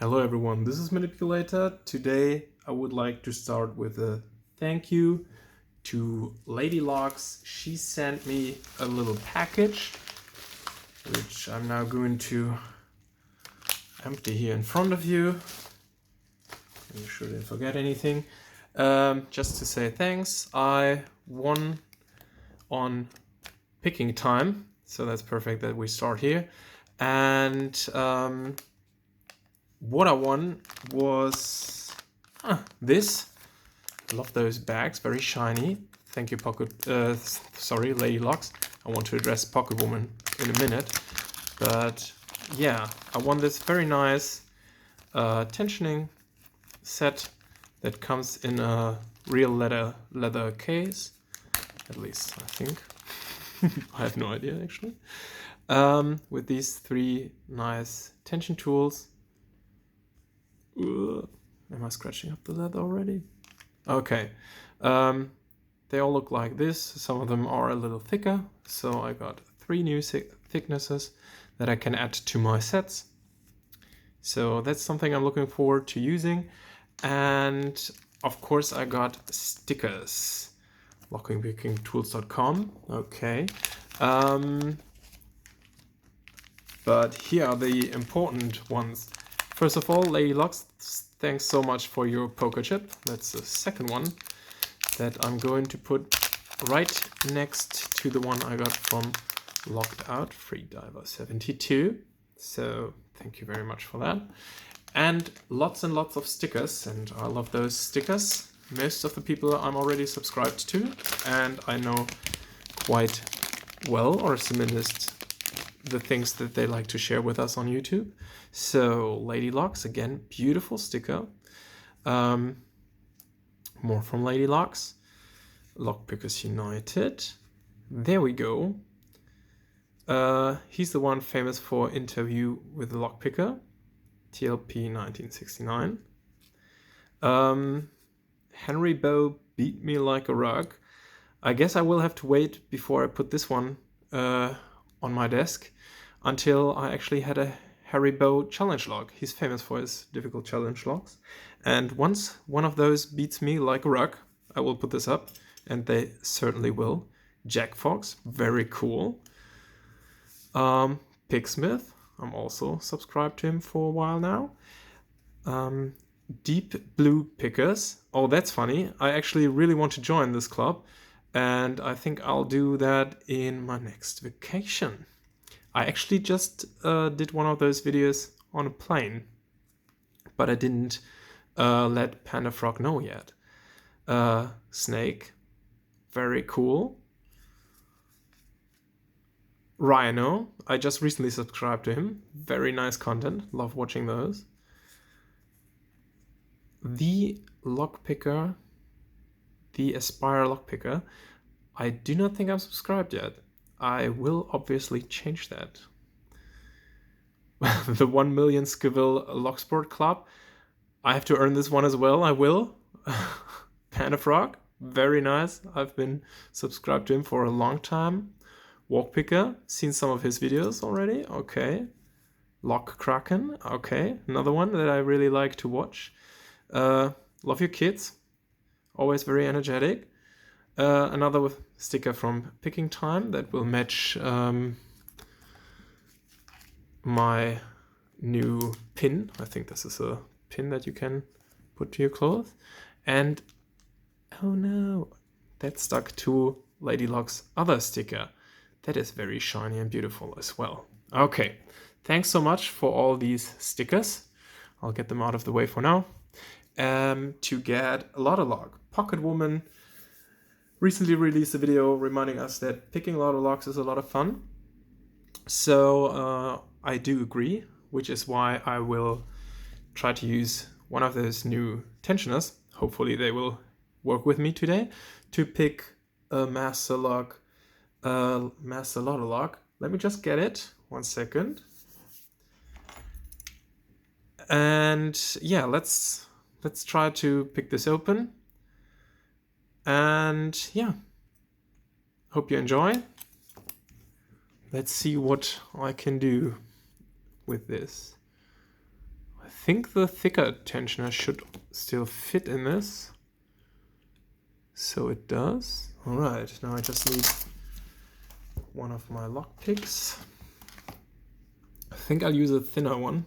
Hello everyone, this is Manipulator. Today I would like to start with a thank you to LadyLocks. She sent me a little package, which I'm now going to empty here in front of you. You shouldn't forget anything. Just to say thanks. I won on picking time, so that's perfect that we start here. And what I won was this. I love those bags, very shiny. Thank you, LadyLocks. I want to address PocketWoman in a minute, but yeah, I won this very nice tensioning set that comes in a real leather case. At least I think. I have no idea actually. With these three nice tension tools. Am I scratching up the leather already? Okay. They all look like this. Some of them are a little thicker. So I got three new thicknesses that I can add to my sets. So that's something I'm looking forward to using. And of course I got stickers. lockingpicking.tools.com. Okay. But here are the important ones. First of all, LadyLocks, thanks so much for your poker chip. That's the second one that I'm going to put right next to the one I got from Lockout, Freediver 72. So thank you very much for that. And lots of stickers, and I love those stickers. Most of the people I'm already subscribed to, and I know quite well, or similarist, the things that they like to share with us on YouTube. So LadyLocks, again, beautiful sticker. More from LadyLocks. Lockpickers United. There we go. He's the one famous for Interview with the Lockpicker, TLP 1969. Henry Bow beat me like a rug. I guess I will have to wait before I put this one on my desk until I actually had a Harry Bow challenge log. He's famous for his difficult challenge logs. And once one of those beats me like a rug, I will put this up, and they certainly will. Jack Fox, very cool. Pigsmith, I'm also subscribed to him for a while now. Deep Blue Pickers. Oh, that's funny. I actually really want to join this club, and I think I'll do that in my next vacation. I actually just did one of those videos on a plane, but I didn't let Panda Frog know yet. Snake, very cool. Rhino, I just recently subscribed to him. Very nice content, love watching those. The Lockpicker, the Aspire Lockpicker, I do not think I'm subscribed yet. I will obviously change that. The 1 million Scoville Locksport Club. I have to earn this one as well. I will. Panda Frog, very nice. I've been subscribed to him for a long time. Walkpicker, seen some of his videos already. Okay. Lock Kraken. Okay, another one that I really like to watch. Love your kids. Always very energetic. Another sticker from Picking Time that will match my new pin. I think this is a pin that you can put to your clothes. And oh no, that stuck to LadyLocks' other sticker. That is very shiny and beautiful as well. Okay, thanks so much for all these stickers. I'll get them out of the way for now. To get a LadyLock, PocketWoman recently released a video reminding us that picking LadyLocks is a lot of fun. So I do agree, which is why I will try to use one of those new tensioners. Hopefully they will work with me today to pick a master LadyLock. Let me just get it. 1 second. And yeah, let's try to pick this open. And yeah, hope you enjoy. Let's see what I can do with this. I think the thicker tensioner should still fit in this. So it does. All right, now I just need one of my lock picks. I think I'll use a thinner one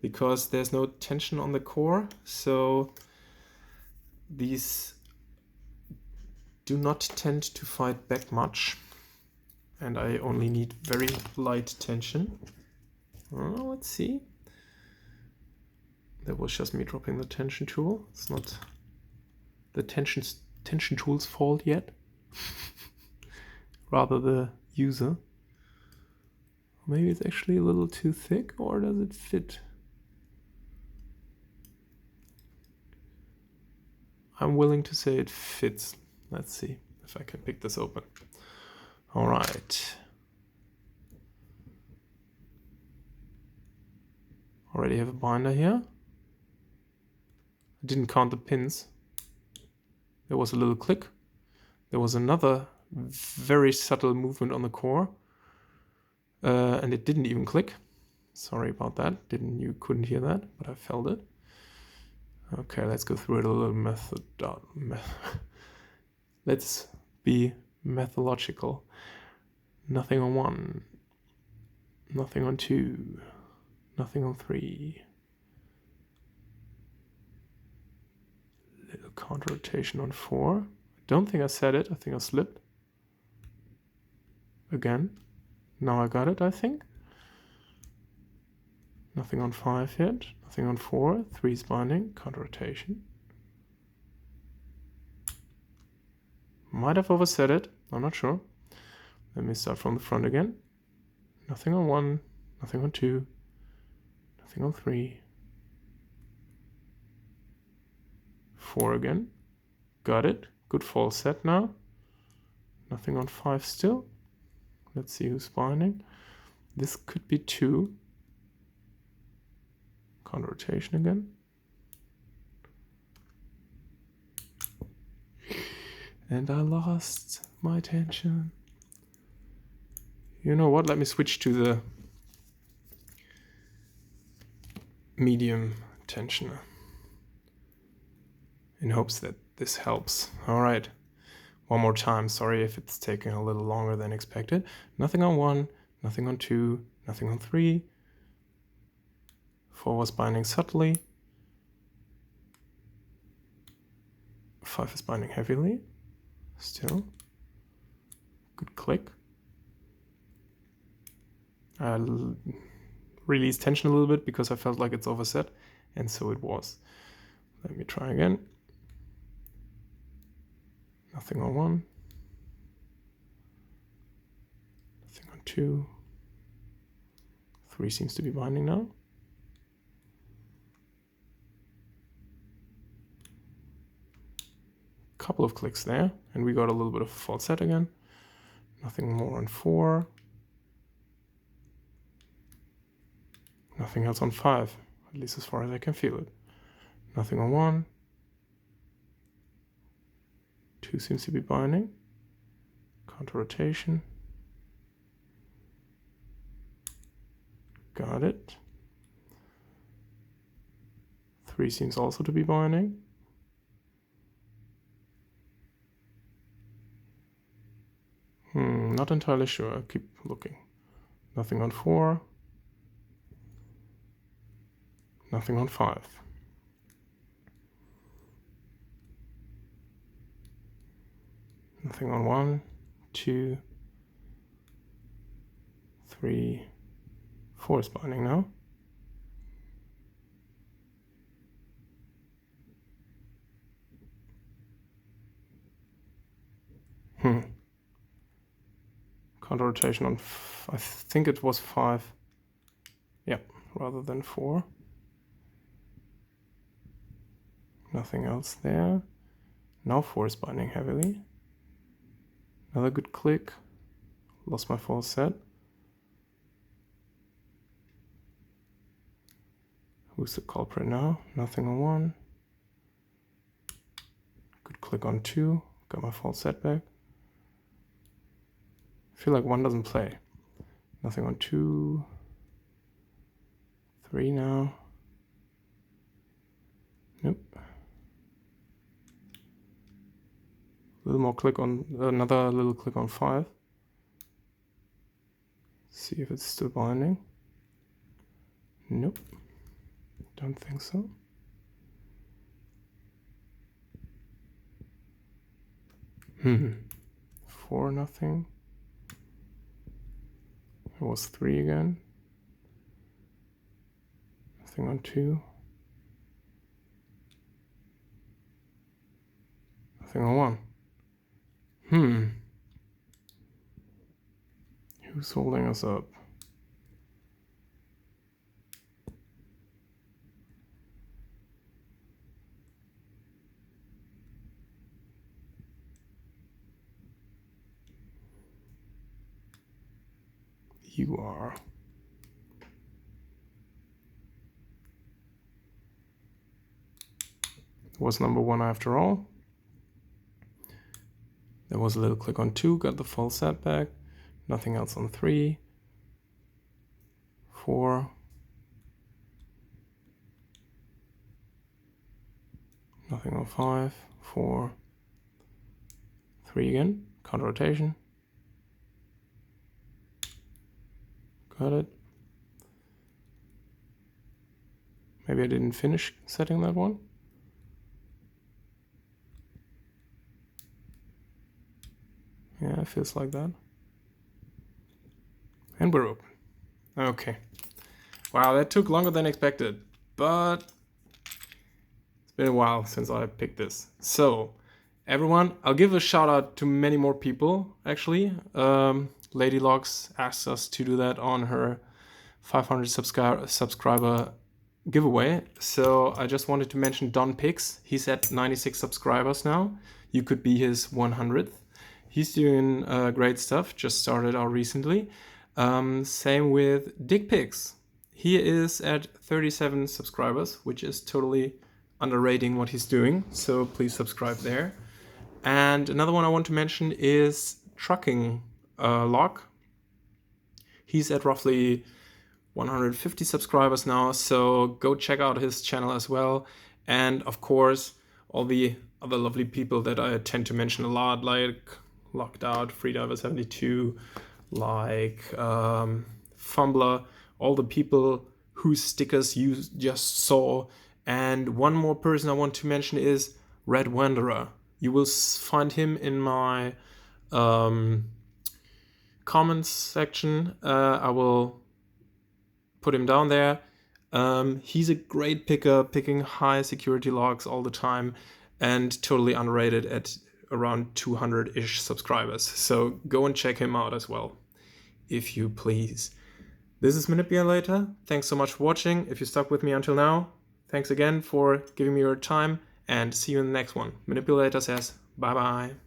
because there's no tension on the core, so these do not tend to fight back much, and I only need very light tension. Oh, let's see. That was just me dropping the tension tool. It's not the tension tool's fault yet. Rather the user. Maybe it's actually a little too thick, or does it fit? I'm willing to say it fits. Let's see if I can pick this open. All right. Already have a binder here. I didn't count the pins. There was a little click. There was another very subtle movement on the core. And it didn't even click. Sorry about that. You couldn't hear that, but I felt it. Okay, let's go through it a little Let's be methodological. Nothing on 1. Nothing on 2. Nothing on 3. Little counter rotation on 4. I don't think I said it. I think I slipped. Again. Now I got it, I think. Nothing on 5 yet. Nothing on 4. 3 is binding. Counter rotation. Might have overset it. I'm not sure. Let me start from the front again. Nothing on 1. Nothing on 2. Nothing on 3. 4 again. Got it. Good false set now. Nothing on 5 still. Let's see who's binding. This could be 2. Counter rotation again. And I lost my tension. You know what? Let me switch to the medium tensioner in hopes that this helps. All right. One more time. Sorry if it's taking a little longer than expected. Nothing on 1, nothing on 2, nothing on 3. 4 was binding subtly. 5 is binding heavily. Still. Good click. I released tension a little bit because I felt like it's overset, and so it was. Let me try again. Nothing on 1. Nothing on 2. 3 seems to be binding now. Couple of clicks there, and we got a little bit of a false set again. Nothing more on 4. Nothing else on 5, at least as far as I can feel it. Nothing on 1. 2 seems to be binding. Counter rotation. Got it. 3 seems also to be binding. Not entirely sure. I'll keep looking. Nothing on 4. Nothing on 5. Nothing on 1, 2, 3, 4 is binding now. Counter rotation on, I think it was 5. Yeah, rather than 4. Nothing else there. Now 4 is binding heavily. Another good click. Lost my false set. Who's the culprit now? Nothing on 1. Good click on 2. Got my false set back. I feel like 1 doesn't play. Nothing on 2. 3 now. Nope. A little more click on, another little click on 5. See if it's still binding. Nope. Don't think so. Hmm. 4, nothing. It was 3 again. Nothing on 2. Nothing on 1. Who's holding us up? You are. It was number 1 after all. There was a little click on 2, got the full setback. Nothing else on 3, 4. Nothing on 5, 4, 3 again. Counter rotation. Got it. Maybe I didn't finish setting that one. Yeah, it feels like that. And we're open. Okay. Wow, that took longer than expected, but it's been a while since I picked this. So, everyone, I'll give a shout out to many more people, actually. LadyLocks asked us to do that on her 500 subscriber giveaway. So I just wanted to mention Don Pix. He's at 96 subscribers now. You could be his 100th. He's doing great stuff, just started out recently. Same with Dick Pics. He is at 37 subscribers, which is totally underrating what he's doing. So please subscribe there. And another one I want to mention is Trucking Lock. He's at roughly 150 subscribers now, so go check out his channel as well. And of course, all the other lovely people that I tend to mention a lot, like Locked Out, Freediver72, like Fumbler, all the people whose stickers you just saw. And one more person I want to mention is Red Wanderer. You will find him in my comments section. I will put him down there. He's a great picker, picking high security locks all the time, and totally underrated at around 200-ish subscribers. So go and check him out as well, if you please. This is Manipulator. Thanks so much for watching. If you stuck with me until now, thanks again for giving me your time, and see you in the next one. Manipulator says bye-bye.